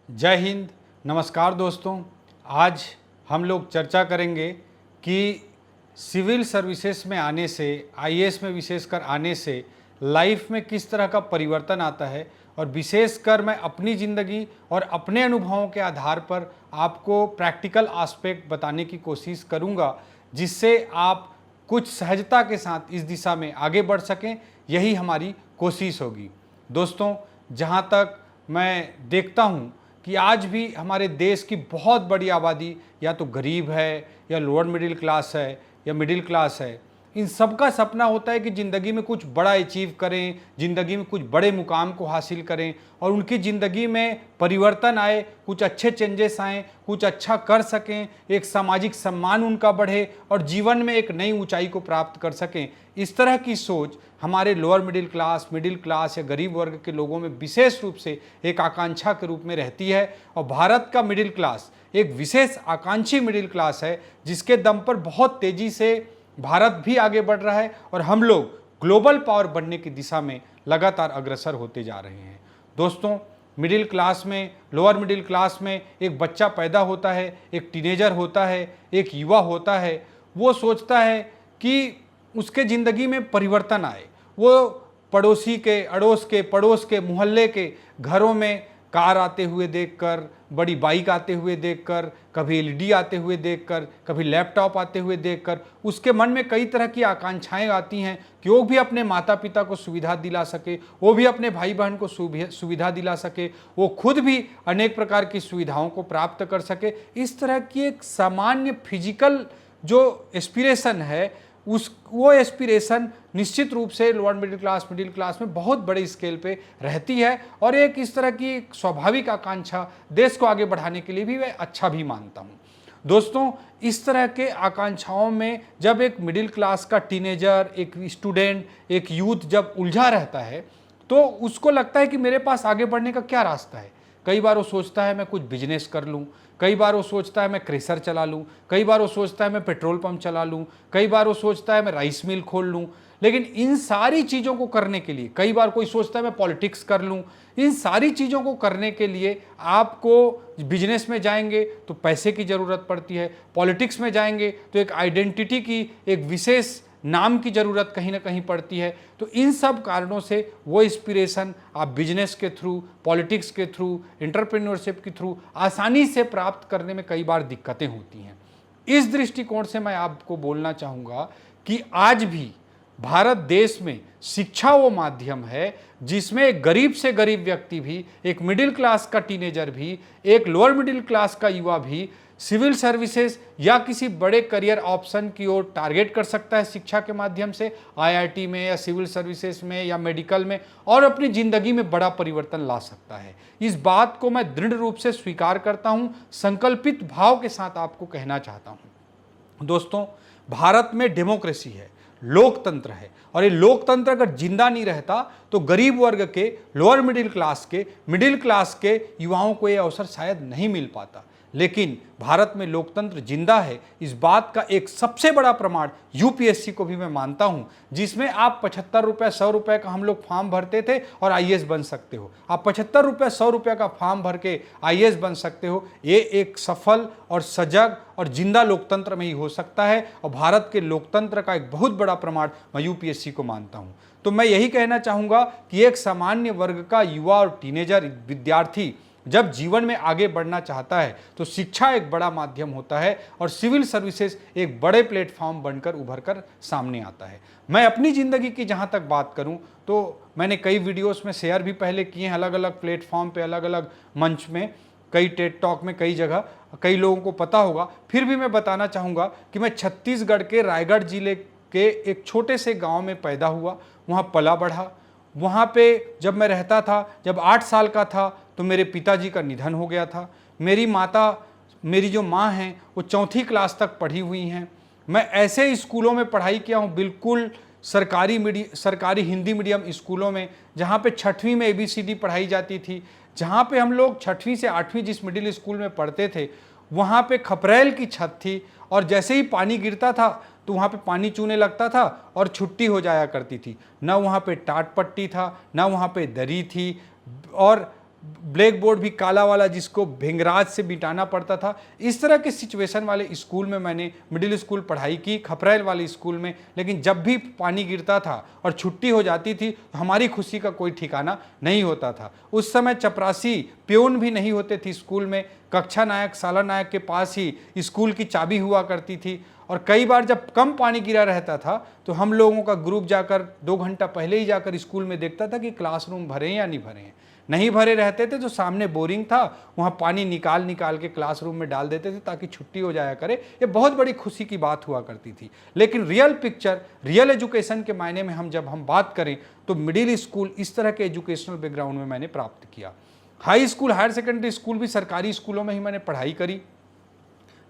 जय हिंद। नमस्कार दोस्तों। आज हम लोग चर्चा करेंगे कि सिविल सर्विसेज में आने से, आईएएस में विशेषकर आने से लाइफ में किस तरह का परिवर्तन आता है, और विशेषकर मैं अपनी ज़िंदगी और अपने अनुभवों के आधार पर आपको प्रैक्टिकल एस्पेक्ट बताने की कोशिश करूंगा, जिससे आप कुछ सहजता के साथ इस दिशा में आगे बढ़ सकें। यही हमारी कोशिश होगी। दोस्तों, जहाँ तक मैं देखता हूँ कि आज भी हमारे देश की बहुत बड़ी आबादी या तो गरीब है, या लोअर मिडिल क्लास है, या मिडिल क्लास है। इन सबका सपना होता है कि ज़िंदगी में कुछ बड़ा अचीव करें, ज़िंदगी में कुछ बड़े मुकाम को हासिल करें और उनकी ज़िंदगी में परिवर्तन आए, कुछ अच्छे चेंजेस आएँ, कुछ अच्छा कर सकें, एक सामाजिक सम्मान उनका बढ़े और जीवन में एक नई ऊंचाई को प्राप्त कर सकें। इस तरह की सोच हमारे लोअर मिडिल क्लास या गरीब वर्ग के लोगों में विशेष रूप से एक आकांक्षा के रूप में रहती है। और भारत का मिडिल क्लास एक विशेष आकांक्षी मिडिल क्लास है, जिसके दम पर बहुत तेज़ी से भारत भी आगे बढ़ रहा है और हम लोग ग्लोबल पावर बनने की दिशा में लगातार अग्रसर होते जा रहे हैं। दोस्तों, मिडिल क्लास में, लोअर मिडिल क्लास में एक बच्चा पैदा होता है, एक टीनेजर होता है, एक युवा होता है। वो सोचता है कि उसके ज़िंदगी में परिवर्तन आए। वो पड़ोसी के, अड़ोस के, पड़ोस के, मोहल्ले के घरों में कार आते हुए देखकर, बड़ी बाइक आते हुए देखकर, कभी एलईडी आते हुए देखकर, कभी लैपटॉप आते हुए देखकर उसके मन में कई तरह की आकांक्षाएं आती हैं कि वो भी अपने माता पिता को सुविधा दिला सके, वो भी अपने भाई बहन को सुविधा दिला सके, वो खुद भी अनेक प्रकार की सुविधाओं को प्राप्त कर सके। इस तरह की एक सामान्य फिजिकल जो एस्पिरेशन है, वो एस्पिरेशन निश्चित रूप से लोअर मिडिल क्लास में बहुत बड़े स्केल पे रहती है और एक इस तरह की स्वाभाविक आकांक्षा देश को आगे बढ़ाने के लिए भी मैं अच्छा भी मानता हूँ। दोस्तों, इस तरह के आकांक्षाओं में जब एक मिडिल क्लास का टीनेजर, एक स्टूडेंट, एक यूथ जब उलझा रहता है तो उसको लगता है कि मेरे पास आगे बढ़ने का क्या रास्ता है। कई बार वो सोचता है मैं कुछ बिजनेस कर लूँ, कई बार वो सोचता है मैं क्रेशर चला लूँ, कई बार वो सोचता है मैं पेट्रोल पंप चला लूँ, कई बार वो सोचता है मैं राइस मिल खोल लूँ। लेकिन इन सारी चीज़ों को करने के लिए, कई बार कोई सोचता है मैं पॉलिटिक्स कर लूँ। इन सारी चीज़ों को करने के लिए आपको बिजनेस में जाएंगे तो पैसे की ज़रूरत पड़ती है, पॉलिटिक्स में जाएंगे तो एक आइडेंटिटी की, एक विशेष नाम की ज़रूरत कहीं ना कहीं पड़ती है। तो इन सब कारणों से वो इंस्पिरेशन आप बिजनेस के थ्रू, पॉलिटिक्स के थ्रू, एंटरप्रेन्योरशिप के थ्रू आसानी से प्राप्त करने में कई बार दिक्कतें होती हैं। इस दृष्टिकोण से मैं आपको बोलना चाहूँगा कि आज भी भारत देश में शिक्षा वो माध्यम है जिसमें एक गरीब से गरीब व्यक्ति भी, एक मिडिल क्लास का टीनेजर भी, एक लोअर मिडिल क्लास का युवा भी सिविल सर्विसेज या किसी बड़े करियर ऑप्शन की ओर टारगेट कर सकता है शिक्षा के माध्यम से, आईआईटी में या सिविल सर्विसेज में या मेडिकल में, और अपनी ज़िंदगी में बड़ा परिवर्तन ला सकता है। इस बात को मैं दृढ़ रूप से स्वीकार करता हूँ, संकल्पित भाव के साथ आपको कहना चाहता हूँ। दोस्तों, भारत में डेमोक्रेसी है, लोकतंत्र है, और ये लोकतंत्र अगर जिंदा नहीं रहता तो गरीब वर्ग के, लोअर मिडिल क्लास के युवाओं को ये अवसर शायद नहीं मिल पाता। लेकिन भारत में लोकतंत्र जिंदा है, इस बात का एक सबसे बड़ा प्रमाण यूपीएससी को भी मैं मानता हूं, जिसमें आप 75 रुपये 100 रुपये का हम लोग फॉर्म भरते थे और आईएएस बन सकते हो। आप 75 रुपये 100 रुपये का फॉर्म भर के आईएएस बन सकते हो। ये एक सफल और सजग और जिंदा लोकतंत्र में ही हो सकता है, और भारत के लोकतंत्र का एक बहुत बड़ा प्रमाण मैं यूपीएससी को मानता हूँ। तो मैं यही कहना चाहूँगा कि एक सामान्य वर्ग का युवा और टीनेजर विद्यार्थी जब जीवन में आगे बढ़ना चाहता है तो शिक्षा एक बड़ा माध्यम होता है और सिविल सर्विसेज एक बड़े प्लेटफॉर्म बनकर उभर कर सामने आता है। मैं अपनी ज़िंदगी की जहाँ तक बात करूँ तो मैंने कई वीडियोस में शेयर भी पहले किए हैं, अलग अलग प्लेटफॉर्म पे, अलग अलग मंच में, कई टेड टॉक में, कई जगह, कई लोगों को पता होगा। फिर भी मैं बताना चाहूँगा कि मैं छत्तीसगढ़ के रायगढ़ जिले के एक छोटे से गाँव में पैदा हुआ, वहाँ पला बढ़ा। वहाँ पे जब मैं रहता था, जब 8 साल का था तो मेरे पिताजी का निधन हो गया था। मेरी जो माँ हैं वो 4वीं क्लास तक पढ़ी हुई हैं। मैं ऐसे स्कूलों में पढ़ाई किया हूँ, बिल्कुल सरकारी हिंदी मीडियम स्कूलों में, जहाँ पे 6वीं में ABCD पढ़ाई जाती थी। जहाँ पे हम लोग 6वीं से 8वीं जिस मिडिल स्कूल में पढ़ते थे वहाँ पे खपरेल की छत थी, और जैसे ही पानी गिरता था तो वहाँ पे पानी चूने लगता था और छुट्टी हो जाया करती थी। ना वहाँ पे टाट पट्टी था, ना वहाँ पे दरी थी, और ब्लैक बोर्ड भी काला वाला जिसको भिंगराज से मिटाना पड़ता था। इस तरह के सिचुएशन वाले स्कूल में मैंने मिडिल स्कूल पढ़ाई की, खपरेल वाले स्कूल में। लेकिन जब भी पानी गिरता था और छुट्टी हो जाती थी तो हमारी खुशी का कोई ठिकाना नहीं होता था। उस समय चपरासी प्यून भी नहीं होते थे स्कूल में, कक्षा नायक साला नायक के पास ही स्कूल की चाबी हुआ करती थी। और कई बार जब कम पानी गिरा रहता था तो हम लोगों का ग्रुप जाकर 2 घंटा पहले ही जाकर स्कूल में देखता था कि क्लासरूम भरे हैं या नहीं भरे हैं। नहीं भरे रहते थे तो सामने बोरिंग था, वहाँ पानी निकाल निकाल के क्लासरूम में डाल देते थे ताकि छुट्टी हो जाया करे। ये बहुत बड़ी खुशी की बात हुआ करती थी। लेकिन रियल पिक्चर, रियल एजुकेशन के मायने में जब हम बात करें तो मिडिल स्कूल इस तरह के एजुकेशनल बैकग्राउंड में मैंने प्राप्त किया। High school, higher secondary school भी सरकारी स्कूलों में ही मैंने पढ़ाई करी।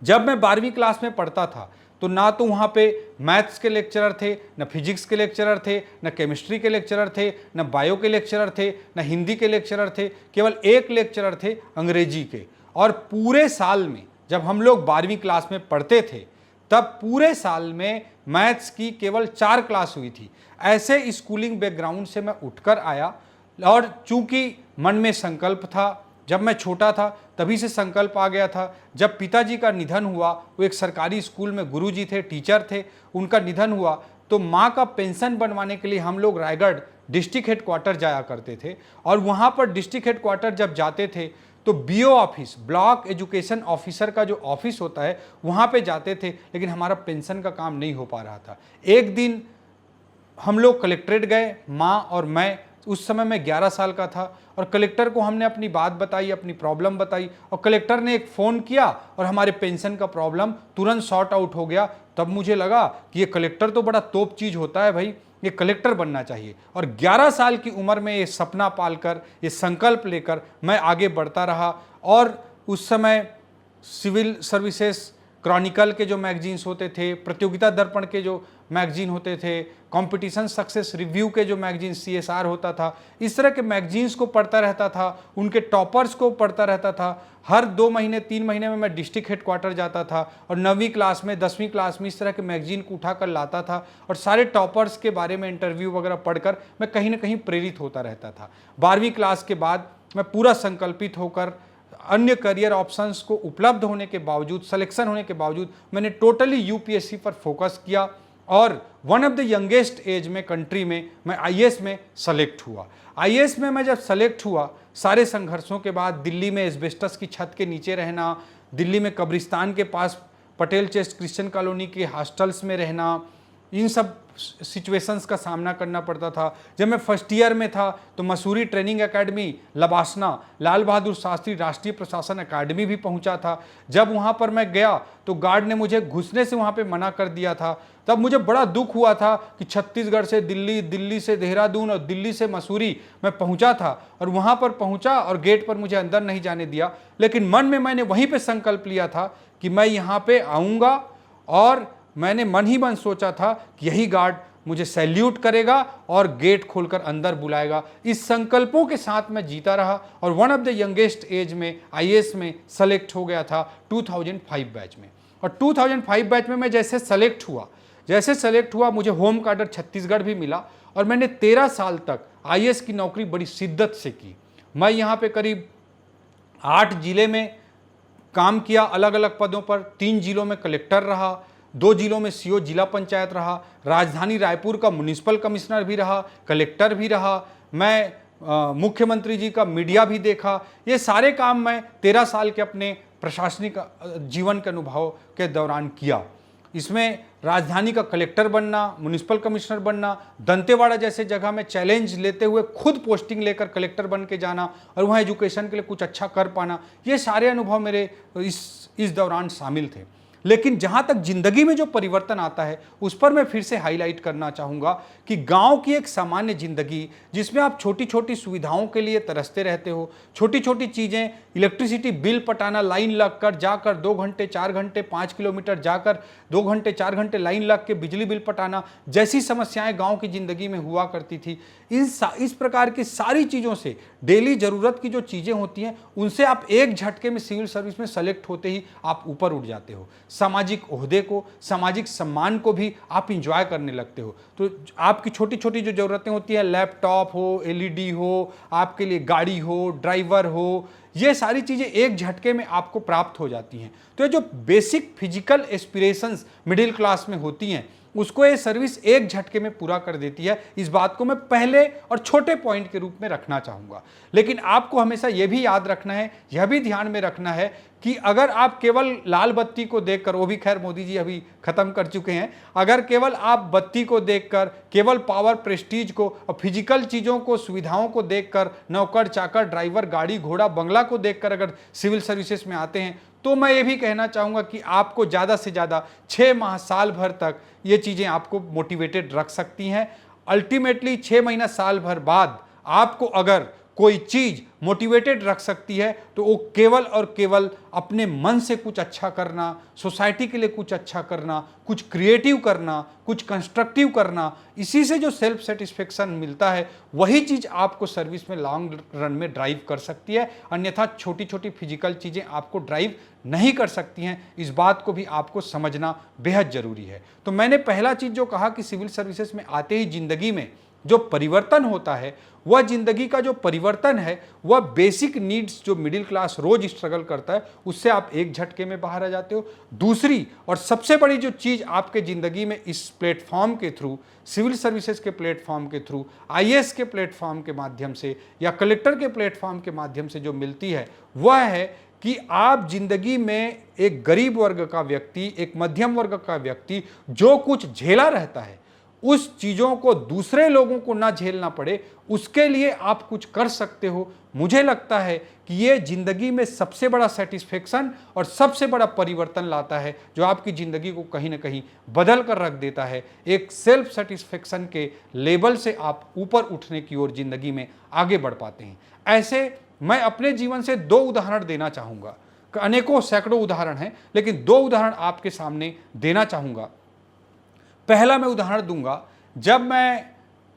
जब मैं 12वीं क्लास में पढ़ता था तो ना तो वहाँ पे मैथ्स के लेक्चरर थे, न फिजिक्स के लेक्चरर थे, न केमिस्ट्री के लेक्चरर थे, न बायो के लेक्चरर थे, न हिंदी के लेक्चरर थे। केवल एक लेक्चरर थे अंग्रेजी के। और पूरे साल में जब हम लोग 12वीं क्लास में पढ़ते थे तब पूरे साल में मैथ्स की केवल 4 क्लास हुई थी। ऐसे स्कूलिंग बैकग्राउंड से मैं उठकर आया और चूंकि मन में संकल्प था, जब मैं छोटा था तभी से संकल्प आ गया था। जब पिताजी का निधन हुआ, वो एक सरकारी स्कूल में गुरुजी थे, टीचर थे, उनका निधन हुआ तो माँ का पेंशन बनवाने के लिए हम लोग रायगढ़ डिस्ट्रिक्ट हेडक्वार्टर जाया करते थे। और वहाँ पर डिस्ट्रिक्ट हेडक्वार्टर जब जाते थे तो BO office, block education officer का जो ऑफिस होता है, वहाँ पे जाते थे। लेकिन हमारा पेंशन का काम नहीं हो पा रहा था। एक दिन हम लोग कलेक्ट्रेट गए, माँ और मैं। उस समय मैं 11 साल का था और कलेक्टर को हमने अपनी बात बताई, अपनी प्रॉब्लम बताई और कलेक्टर ने एक फ़ोन किया और हमारे पेंशन का प्रॉब्लम तुरंत सॉर्ट आउट हो गया। तब मुझे लगा कि ये कलेक्टर तो बड़ा तोप चीज़ होता है भाई, ये कलेक्टर बनना चाहिए। और 11 साल की उम्र में ये सपना पालकर, ये संकल्प लेकर मैं आगे बढ़ता रहा। और उस समय सिविल सर्विसेज क्रॉनिकल के जो मैगजीन्स होते थे, प्रतियोगिता दर्पण के जो मैगजीन होते थे, कंपटीशन सक्सेस रिव्यू के जो मैगजीन CSR होता था, इस तरह के मैगजीन्स को पढ़ता रहता था, उनके टॉपर्स को पढ़ता रहता था। हर 2 महीने 3 महीने में मैं डिस्ट्रिक्ट हेडक्वार्टर जाता था और 9वीं क्लास में 10वीं क्लास में इस तरह के मैगजीन को उठा कर लाता था और सारे टॉपर्स के बारे में इंटरव्यू वगैरह पढ़कर मैं कहीं ना कहीं प्रेरित होता रहता था। 12वीं क्लास के बाद मैं पूरा संकल्पित होकर अन्य करियर ऑप्शंस को उपलब्ध होने के बावजूद, सिलेक्शन होने के बावजूद, मैंने टोटली यूपीएससी पर फोकस किया और one of the youngest age में कंट्री में मैं आईएएस में सेलेक्ट हुआ। आईएएस में मैं जब सेलेक्ट हुआ, सारे संघर्षों के बाद दिल्ली में एस्बेस्टस की छत के नीचे रहना, दिल्ली में कब्रिस्तान के पास पटेल चेस्ट क्रिश्चियन कॉलोनी के हॉस्टल्स में रहना, इन सब सिचुएशंस का सामना करना पड़ता था। जब मैं फर्स्ट ईयर में था तो मसूरी ट्रेनिंग एकेडमी, लबासना, लाल बहादुर शास्त्री राष्ट्रीय प्रशासन अकादमी भी पहुंचा था। जब वहां पर मैं गया तो गार्ड ने मुझे घुसने से वहां पे मना कर दिया था। तब मुझे बड़ा दुख हुआ था कि छत्तीसगढ़ से दिल्ली, दिल्ली से देहरादून और दिल्ली से मसूरी मैं पहुंचा था और वहां पर पहुंचा और गेट पर मुझे अंदर नहीं जाने दिया। लेकिन मन में मैंने वहीं पर संकल्प लिया था कि मैं यहाँ पे आऊँगा और मैंने मन ही मन सोचा था कि यही गार्ड मुझे सैल्यूट करेगा और गेट खोलकर अंदर बुलाएगा। इस संकल्पों के साथ मैं जीता रहा और one of the youngest age में आईएएस में सेलेक्ट हो गया था 2005 बैच में। और 2005 बैच में मैं जैसे सेलेक्ट हुआ मुझे होम कार्डर छत्तीसगढ़ भी मिला और मैंने 13 साल तक आईएएस की नौकरी बड़ी शिद्दत से की। मैं यहाँ पे करीब 8 जिले में काम किया, अलग अलग पदों पर। 3 जिलों में कलेक्टर रहा, 2 जिलों में सीओ जिला पंचायत रहा, राजधानी रायपुर का म्युनिसिपल कमिश्नर भी रहा, कलेक्टर भी रहा। मैं मुख्यमंत्री जी का मीडिया भी देखा। ये सारे काम मैं 13 साल के अपने प्रशासनिक जीवन के अनुभव के दौरान किया। इसमें राजधानी का कलेक्टर बनना, म्युनिसिपल कमिश्नर बनना, दंतेवाड़ा जैसे जगह में चैलेंज लेते हुए खुद पोस्टिंग लेकर कलेक्टर बन के जाना और वहाँ एजुकेशन के लिए कुछ अच्छा कर पाना, ये सारे अनुभव मेरे इस दौरान शामिल थे। लेकिन जहाँ तक जिंदगी में जो परिवर्तन आता है उस पर मैं फिर से हाईलाइट करना चाहूँगा कि गांव की एक सामान्य जिंदगी जिसमें आप छोटी छोटी सुविधाओं के लिए तरसते रहते हो, छोटी छोटी चीज़ें, इलेक्ट्रिसिटी बिल पटाना, लाइन लग कर जाकर 2 घंटे 4 घंटे 5 किलोमीटर जाकर 2 घंटे 4 घंटे लाइन लग के बिजली बिल पटाना जैसी समस्याएं गाँव की ज़िंदगी में हुआ करती थी। इस प्रकार की सारी चीज़ों से, डेली ज़रूरत की जो चीज़ें होती हैं उनसे आप एक झटके में सिविल सर्विस में सेलेक्ट होते ही आप ऊपर उठ जाते हो। सामाजिक ओहदे को, सामाजिक सम्मान को भी आप इंजॉय करने लगते हो। तो आपकी छोटी छोटी जो ज़रूरतें होती हैं, लैपटॉप हो, एलईडी हो, आपके लिए गाड़ी हो, ड्राइवर हो, ये सारी चीज़ें एक झटके में आपको प्राप्त हो जाती हैं। तो ये जो basic physical aspirations middle class में होती हैं, उसको ये सर्विस एक झटके में पूरा कर देती है। इस बात को मैं पहले और छोटे पॉइंट के रूप में रखना चाहूँगा। लेकिन आपको हमेशा ये भी याद रखना है, यह भी ध्यान में रखना है कि अगर आप केवल लाल बत्ती को देखकर, वो भी खैर मोदी जी अभी खत्म कर चुके हैं, अगर केवल आप बत्ती को देखकर, केवल पावर प्रेस्टीज को और फिजिकल चीज़ों को, सुविधाओं को देखकर, नौकर चाकर, ड्राइवर, गाड़ी घोड़ा, बंगला को देखकर अगर सिविल सर्विसेज में आते हैं, तो मैं ये भी कहना चाहूँगा कि आपको ज़्यादा से ज़्यादा 6 माह, साल भर तक ये चीज़ें आपको मोटिवेटेड रख सकती हैं। अल्टीमेटली 6 महीना, साल भर बाद आपको अगर कोई चीज़ मोटिवेटेड रख सकती है तो वो केवल और केवल अपने मन से कुछ अच्छा करना, सोसाइटी के लिए कुछ अच्छा करना, कुछ क्रिएटिव करना, कुछ कंस्ट्रक्टिव करना, इसी से जो सेल्फ सेटिस्फेक्शन मिलता है, वही चीज़ आपको सर्विस में लॉन्ग रन में ड्राइव कर सकती है। अन्यथा छोटी छोटी फिजिकल चीज़ें आपको ड्राइव नहीं कर सकती हैं। इस बात को भी आपको समझना बेहद ज़रूरी है। तो मैंने पहला चीज़ जो कहा कि सिविल सर्विसेज में आते ही ज़िंदगी में जो परिवर्तन होता है, वह जिंदगी का जो परिवर्तन है, वह बेसिक नीड्स जो मिडिल क्लास रोज स्ट्रगल करता है, उससे आप एक झटके में बाहर आ जाते हो। दूसरी और सबसे बड़ी जो चीज़ आपके ज़िंदगी में इस प्लेटफॉर्म के थ्रू, सिविल सर्विसेज के प्लेटफॉर्म के थ्रू, आईएएस के प्लेटफॉर्म के माध्यम से या कलेक्टर के प्लेटफॉर्म के माध्यम से जो मिलती है, वह है कि आप जिंदगी में एक गरीब वर्ग का व्यक्ति, एक मध्यम वर्ग का व्यक्ति जो कुछ झेला रहता है, उस चीज़ों को दूसरे लोगों को ना झेलना पड़े, उसके लिए आप कुछ कर सकते हो। मुझे लगता है कि ये ज़िंदगी में सबसे बड़ा सेटिस्फेक्शन और सबसे बड़ा परिवर्तन लाता है, जो आपकी ज़िंदगी को कहीं ना कहीं बदल कर रख देता है। एक सेल्फ सेटिस्फेक्शन के लेवल से आप ऊपर उठने की ओर ज़िंदगी में आगे बढ़ पाते हैं। ऐसे मैं अपने जीवन से 2 उदाहरण देना चाहूँगा। अनेकों सैकड़ों उदाहरण हैं, लेकिन 2 उदाहरण आपके सामने देना चाहूँगा। पहला मैं उदाहरण दूंगा, जब मैं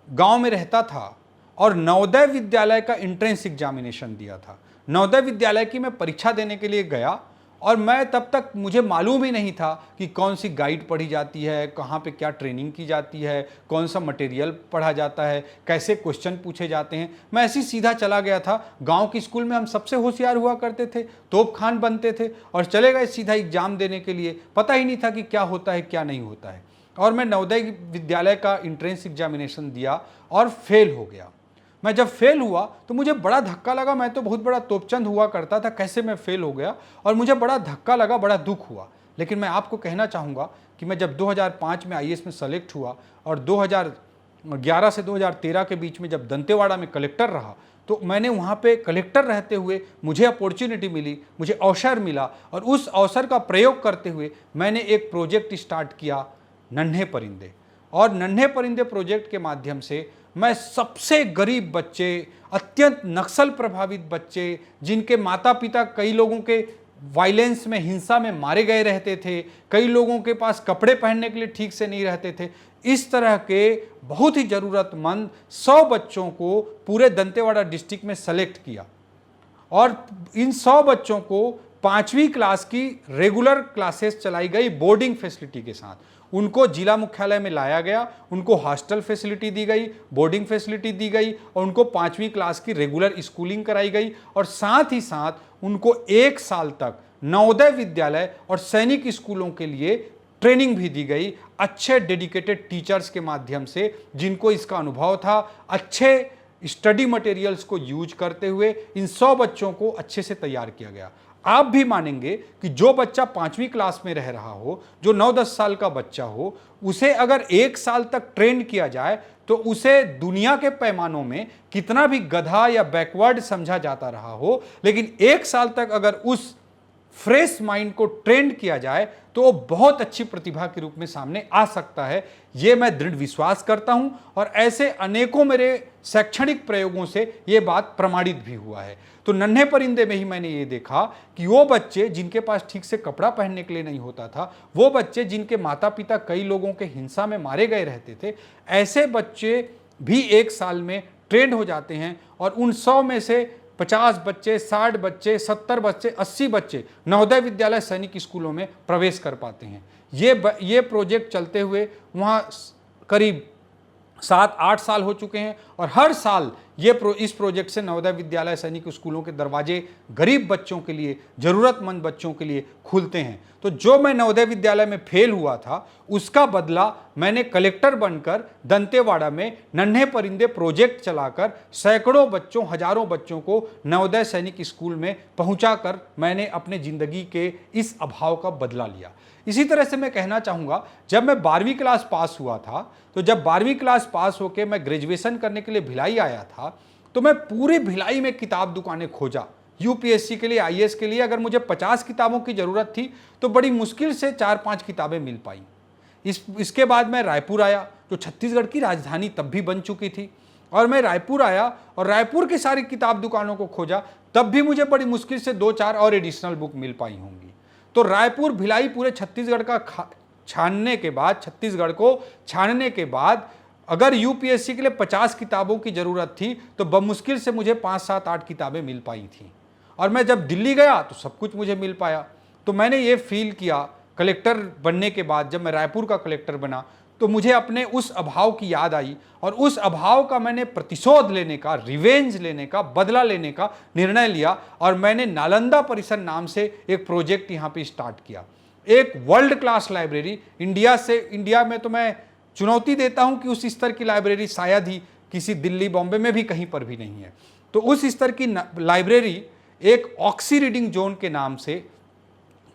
गांव में रहता था और नवोदय विद्यालय का एंट्रेंस एग्जामिनेशन दिया था। नवोदय विद्यालय की मैं परीक्षा देने के लिए गया और मैं तब तक, मुझे मालूम ही नहीं था कि कौन सी गाइड पढ़ी जाती है, कहाँ पे क्या ट्रेनिंग की जाती है, कौन सा मटेरियल पढ़ा जाता है, कैसे क्वेश्चन पूछे जाते हैं। मैं ऐसे सीधा चला गया था। गांव की स्कूल में हम सबसे होशियार हुआ करते थे, तोप खान बनते थे और चले गए सीधा एग्जाम देने के लिए। पता ही नहीं था कि क्या होता है क्या नहीं होता है। और मैं नवोदय विद्यालय का एंट्रेंस एग्जामिनेशन दिया और फेल हो गया। मैं जब फेल हुआ तो मुझे बड़ा धक्का लगा। मैं तो बहुत बड़ा तोपचंद हुआ करता था, कैसे मैं फेल हो गया, और मुझे बड़ा धक्का लगा, बड़ा दुख हुआ। लेकिन मैं आपको कहना चाहूँगा कि मैं जब 2005 में आईएएस में सेलेक्ट हुआ और 2011 से 2013 के बीच में जब दंतेवाड़ा में कलेक्टर रहा, तो मैंने वहाँ पे कलेक्टर रहते हुए मुझे अपॉर्चुनिटी मिली, मुझे अवसर मिला, और उस अवसर का प्रयोग करते हुए मैंने एक प्रोजेक्ट स्टार्ट किया, नन्हे परिंदे। और नन्हे परिंदे प्रोजेक्ट के माध्यम से मैं सबसे गरीब बच्चे, अत्यंत नक्सल प्रभावित बच्चे, जिनके माता पिता कई लोगों के वायलेंस में, हिंसा में मारे गए रहते थे, कई लोगों के पास कपड़े पहनने के लिए ठीक से नहीं रहते थे, इस तरह के बहुत ही ज़रूरतमंद 100 बच्चों को पूरे दंतेवाड़ा डिस्ट्रिक्ट में सेलेक्ट किया। और इन 100 बच्चों को 5वीं क्लास की रेगुलर क्लासेस चलाई गई बोर्डिंग फैसिलिटी के साथ। उनको जिला मुख्यालय में लाया गया, उनको हॉस्टल फैसिलिटी दी गई, बोर्डिंग फैसिलिटी दी गई, और उनको 5वीं क्लास की रेगुलर स्कूलिंग कराई गई। और साथ ही साथ उनको 1 साल तक नवोदय विद्यालय और सैनिक स्कूलों के लिए ट्रेनिंग भी दी गई, अच्छे डेडिकेटेड टीचर्स के माध्यम से, जिनको इसका अनुभव था। अच्छे स्टडी मटेरियल्स को यूज करते हुए इन 100 बच्चों को अच्छे से तैयार किया गया। आप भी मानेंगे कि जो बच्चा 5वीं क्लास में रह रहा हो, जो 9-10 साल का बच्चा हो, उसे अगर 1 साल तक ट्रेन किया जाए तो उसे दुनिया के पैमानों में कितना भी गधा या बैकवर्ड समझा जाता रहा हो, लेकिन 1 साल तक अगर उस फ्रेश माइंड को ट्रेंड किया जाए तो वो बहुत अच्छी प्रतिभा के रूप में सामने आ सकता है। ये मैं दृढ़ विश्वास करता हूं, और ऐसे अनेकों मेरे शैक्षणिक प्रयोगों से ये बात प्रमाणित भी हुआ है। तो नन्हे परिंदे में ही मैंने ये देखा कि वो बच्चे जिनके पास ठीक से कपड़ा पहनने के लिए नहीं होता था, वो बच्चे जिनके माता पिता कई लोगों के हिंसा में मारे गए रहते थे, ऐसे बच्चे भी 1 साल में ट्रेंड हो जाते हैं। और उन 100 में से 50 बच्चे, 60 बच्चे, 70 बच्चे, 80 बच्चे नवोदय विद्यालय सैनिक स्कूलों में प्रवेश कर पाते हैं। ये प्रोजेक्ट चलते हुए वहाँ करीब 7-8 साल हो चुके हैं और हर साल इस प्रोजेक्ट से नवोदय विद्यालय सैनिक स्कूलों के दरवाजे गरीब बच्चों के लिए, ज़रूरतमंद बच्चों के लिए खुलते हैं। तो जो मैं नवोदय विद्यालय में फेल हुआ था उसका बदला मैंने कलेक्टर बनकर दंतेवाड़ा में नन्हे परिंदे प्रोजेक्ट चलाकर सैकड़ों बच्चों, हजारों बच्चों को नवोदय सैनिक स्कूल में पहुंचाकर मैंने अपने ज़िंदगी के इस अभाव का बदला लिया। इसी तरह से मैं कहना चाहूँगा, जब मैं 12वीं क्लास पास हुआ था, तो जब 12वीं क्लास पास होकर मैं ग्रेजुएशन करने के लिए भिलाई आया था, तो मैं पूरे भिलाई में किताब दुकानें खोजा। यूपीएससी के लिए, आईएएस के लिए अगर मुझे 50 किताबों की ज़रूरत थी तो बड़ी मुश्किल से 4-5 किताबें मिल पाई। इसके बाद मैं रायपुर आया, जो छत्तीसगढ़ की राजधानी तब भी बन चुकी थी, और मैं रायपुर आया और रायपुर की सारी किताब दुकानों को खोजा, तब भी मुझे बड़ी मुश्किल से 2-4 और एडिशनल बुक मिल पाई होंगी। तो रायपुर, भिलाई, पूरे छत्तीसगढ़ को छानने के बाद अगर यूपीएससी के लिए 50 किताबों की ज़रूरत थी तो बमुश्किल से मुझे 5-7-8 किताबें मिल पाई थी। और मैं जब दिल्ली गया तो सब कुछ मुझे मिल पाया। तो मैंने ये फील किया कलेक्टर बनने के बाद, जब मैं रायपुर का कलेक्टर बना तो मुझे अपने उस अभाव की याद आई और उस अभाव का मैंने प्रतिशोध लेने का, रिवेंज लेने का, बदला लेने का निर्णय लिया और मैंने नालंदा परिसर नाम से एक प्रोजेक्ट यहाँ पे स्टार्ट किया। एक वर्ल्ड क्लास लाइब्रेरी, इंडिया में तो मैं चुनौती देता हूँ कि उस स्तर की लाइब्रेरी शायद ही किसी दिल्ली, बॉम्बे में भी कहीं पर भी नहीं है। तो उस स्तर की लाइब्रेरी एक ऑक्सी रीडिंग जोन के नाम से,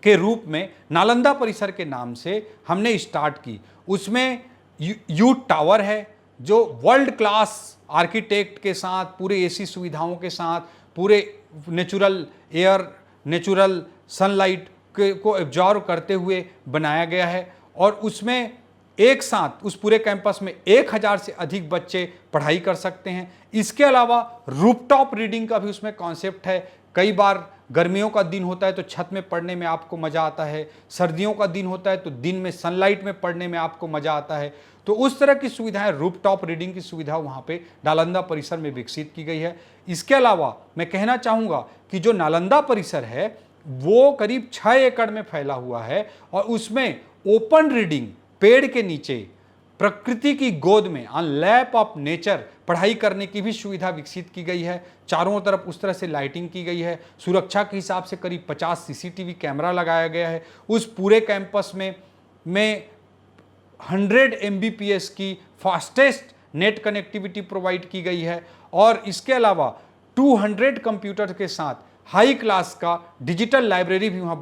के रूप में, नालंदा परिसर के नाम से हमने स्टार्ट की। उसमें यूथ टावर है जो वर्ल्ड क्लास आर्किटेक्ट के साथ, पूरे एसी सुविधाओं के साथ, पूरे नेचुरल एयर, नेचुरल सनलाइट को एब्जॉर्व करते हुए बनाया गया है। और उसमें एक साथ उस पूरे कैंपस में 1000 से अधिक बच्चे पढ़ाई कर सकते हैं। इसके अलावा रूफटॉप रीडिंग का भी उसमें कॉन्सेप्ट है। कई बार गर्मियों का दिन होता है तो छत में पढ़ने में आपको मज़ा आता है, सर्दियों का दिन होता है तो दिन में सनलाइट में पढ़ने में आपको मज़ा आता है। तो उस तरह की सुविधाएं, रूफटॉप रीडिंग की सुविधा वहाँ पे नालंदा परिसर में विकसित की गई है। इसके अलावा मैं कहना चाहूँगा कि जो नालंदा परिसर है वो करीब 6 एकड़ में फैला हुआ है और उसमें ओपन रीडिंग, पेड़ के नीचे, प्रकृति की गोद में, ऑन लैप ऑफ नेचर पढ़ाई करने की भी सुविधा विकसित की गई है। चारों तरफ उस तरह से लाइटिंग की गई है। सुरक्षा के हिसाब से करीब 50 सीसीटीवी कैमरा लगाया गया है। उस पूरे कैंपस में 100 एमबीपीएस की फास्टेस्ट नेट कनेक्टिविटी प्रोवाइड की गई है और इसके अलावा 200 कंप्यूटर के साथ हाई क्लास का डिजिटल लाइब्रेरी भी वहाँ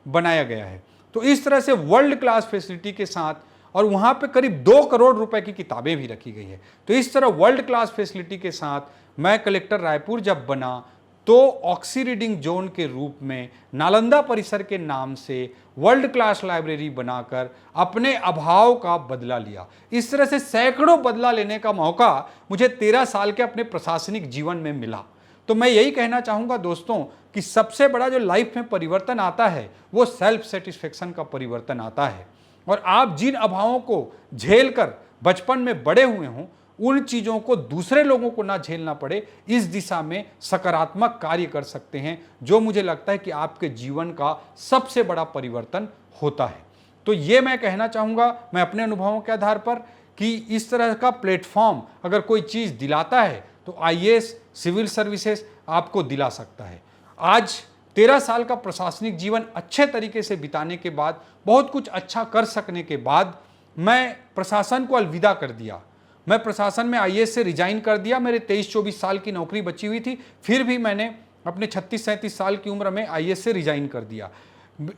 बनाया गया है। तो इस तरह से वर्ल्ड क्लास फैसिलिटी के साथ, और वहाँ पे करीब 2 करोड़ रुपए की किताबें भी रखी गई है। तो इस तरह वर्ल्ड क्लास फैसिलिटी के साथ मैं कलेक्टर रायपुर जब बना तो ऑक्सी रीडिंग जोन के रूप में नालंदा परिसर के नाम से वर्ल्ड क्लास लाइब्रेरी बनाकर अपने अभाव का बदला लिया। इस तरह से सैकड़ों बदला लेने का मौका मुझे 13 साल के अपने प्रशासनिक जीवन में मिला। तो मैं यही कहना चाहूँगा दोस्तों कि सबसे बड़ा जो लाइफ में परिवर्तन आता है वो सेल्फ सेटिस्फेक्शन का परिवर्तन आता है। और आप जिन अभावों को झेल कर बचपन में बड़े हुए हों, उन चीज़ों को दूसरे लोगों को ना झेलना पड़े, इस दिशा में सकारात्मक कार्य कर सकते हैं, जो मुझे लगता है कि आपके जीवन का सबसे बड़ा परिवर्तन होता है। तो ये मैं कहना चाहूँगा मैं अपने अनुभवों के आधार पर कि इस तरह का प्लेटफॉर्म अगर कोई चीज़ दिलाता है तो आईएएस, सिविल सर्विसेज आपको दिला सकता है। आज 13 साल का प्रशासनिक जीवन अच्छे तरीके से बिताने के बाद, बहुत कुछ अच्छा कर सकने के बाद मैं प्रशासन को अलविदा कर दिया। मैं प्रशासन में आईएएस से रिजाइन कर दिया। मेरे 23-24 साल की नौकरी बची हुई थी, फिर भी मैंने अपने 36-37 साल की उम्र में आईएएस से रिजाइन कर दिया।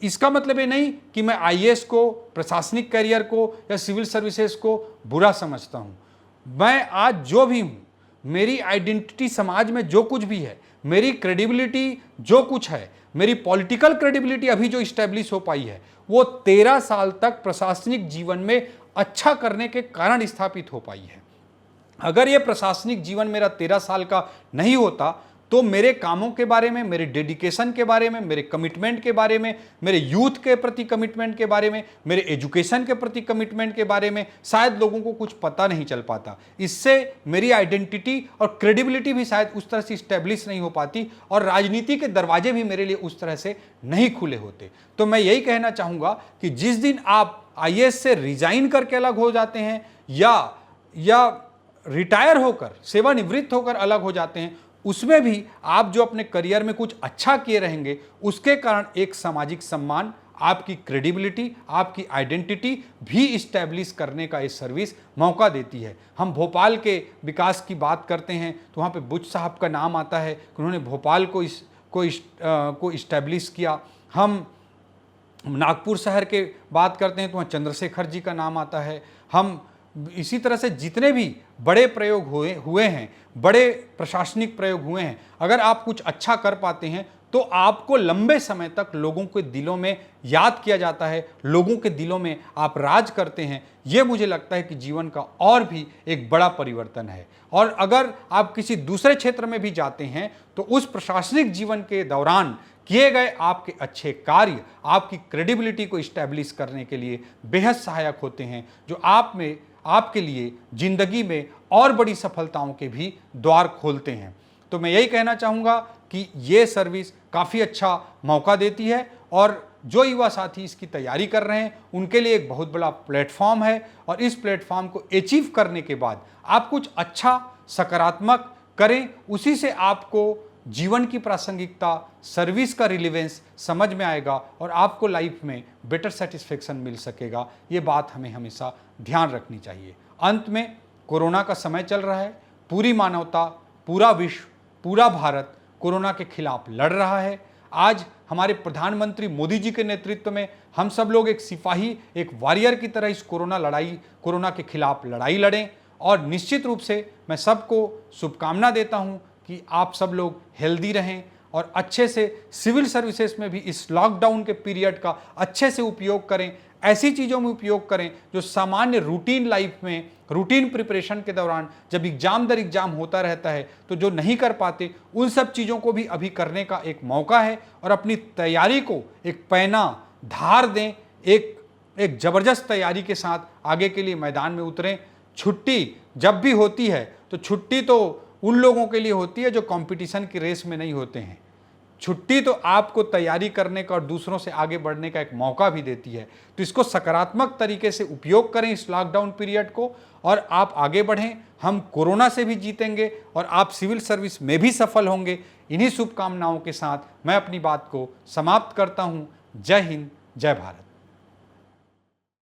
इसका मतलब ये नहीं कि मैं आईएएस को, प्रशासनिक करियर को या सिविल सर्विसेज को बुरा समझता हूँ। मैं आज जो भी हूँ, मेरी आइडेंटिटी समाज में जो कुछ भी है, मेरी क्रेडिबिलिटी जो कुछ है, मेरी पॉलिटिकल क्रेडिबिलिटी अभी जो इस्टेब्लिश हो पाई है, वो 13 साल तक प्रशासनिक जीवन में अच्छा करने के कारण स्थापित हो पाई है। अगर ये प्रशासनिक जीवन मेरा 13 साल का नहीं होता तो मेरे कामों के बारे में, मेरे डेडिकेशन के बारे में, मेरे कमिटमेंट के बारे में, मेरे यूथ के प्रति कमिटमेंट के बारे में, मेरे एजुकेशन के प्रति कमिटमेंट के बारे में शायद लोगों को कुछ पता नहीं चल पाता। इससे मेरी आइडेंटिटी और क्रेडिबिलिटी भी शायद उस तरह से इस्टेब्लिश नहीं हो पाती और राजनीति के दरवाजे भी मेरे लिए उस तरह से नहीं खुले होते। तो मैं यही कहना चाहूँगा कि जिस दिन आप IAS से रिजाइन करके अलग हो जाते हैं या रिटायर होकर, सेवानिवृत्त होकर अलग हो जाते हैं, उसमें भी आप जो अपने करियर में कुछ अच्छा किए रहेंगे, उसके कारण एक सामाजिक सम्मान, आपकी क्रेडिबिलिटी, आपकी आइडेंटिटी भी इस्टेब्लिश करने का ये सर्विस मौका देती है। हम भोपाल के विकास की बात करते हैं तो वहाँ पे बुच साहब का नाम आता है कि उन्होंने भोपाल को इस्टेब्लिश किया। हम नागपुर शहर के बात करते हैं तो वहाँ चंद्रशेखर जी का नाम आता है। हम इसी तरह से जितने भी बड़े प्रयोग हुए हैं, बड़े प्रशासनिक प्रयोग हुए हैं, अगर आप कुछ अच्छा कर पाते हैं तो आपको लंबे समय तक लोगों के दिलों में याद किया जाता है, लोगों के दिलों में आप राज करते हैं। ये मुझे लगता है कि जीवन का और भी एक बड़ा परिवर्तन है। और अगर आप किसी दूसरे क्षेत्र में भी जाते हैं तो उस प्रशासनिक जीवन के दौरान किए गए आपके अच्छे कार्य आपकी क्रेडिबिलिटी को इस्टेब्लिश करने के लिए बेहद सहायक होते हैं, जो आपके लिए जिंदगी में और बड़ी सफलताओं के भी द्वार खोलते हैं। तो मैं यही कहना चाहूँगा कि ये सर्विस काफ़ी अच्छा मौका देती है और जो युवा साथी इसकी तैयारी कर रहे हैं उनके लिए एक बहुत बड़ा प्लेटफॉर्म है। और इस प्लेटफॉर्म को अचीव करने के बाद आप कुछ अच्छा सकारात्मक करें, उसी से आपको जीवन की प्रासंगिकता, सर्विस का रिलेवेंस समझ में आएगा और आपको लाइफ में बेटर सेटिस्फेक्शन मिल सकेगा। ये बात हमें हमेशा ध्यान रखनी चाहिए। अंत में कोरोना का समय चल रहा है, पूरी मानवता, पूरा विश्व, पूरा भारत कोरोना के खिलाफ लड़ रहा है। आज हमारे प्रधानमंत्री मोदी जी के नेतृत्व में हम सब लोग एक सिपाही, एक वॉरियर की तरह इस कोरोना के खिलाफ लड़ाई लड़ें। और निश्चित रूप से मैं सबको शुभकामना देता हूं कि आप सब लोग हेल्दी रहें और अच्छे से सिविल सर्विसेज में भी इस लॉकडाउन के पीरियड का अच्छे से उपयोग करें। ऐसी चीज़ों में उपयोग करें जो सामान्य रूटीन लाइफ में, रूटीन प्रिपरेशन के दौरान जब एग्जाम दर एग्जाम होता रहता है तो जो नहीं कर पाते, उन सब चीज़ों को भी अभी करने का एक मौका है। और अपनी तैयारी को एक पैना धार दें, एक ज़बरदस्त तैयारी के साथ आगे के लिए मैदान में उतरें। छुट्टी जब भी होती है तो छुट्टी तो उन लोगों के लिए होती है जो कंपटीशन की रेस में नहीं होते हैं। छुट्टी तो आपको तैयारी करने का और दूसरों से आगे बढ़ने का एक मौका भी देती है। तो इसको सकारात्मक तरीके से उपयोग करें इस लॉकडाउन पीरियड को और आप आगे बढ़ें। हम कोरोना से भी जीतेंगे और आप सिविल सर्विस में भी सफल होंगे। इन्हीं शुभकामनाओं के साथ मैं अपनी बात को समाप्त करता हूँ। जय हिंद, जय भारत।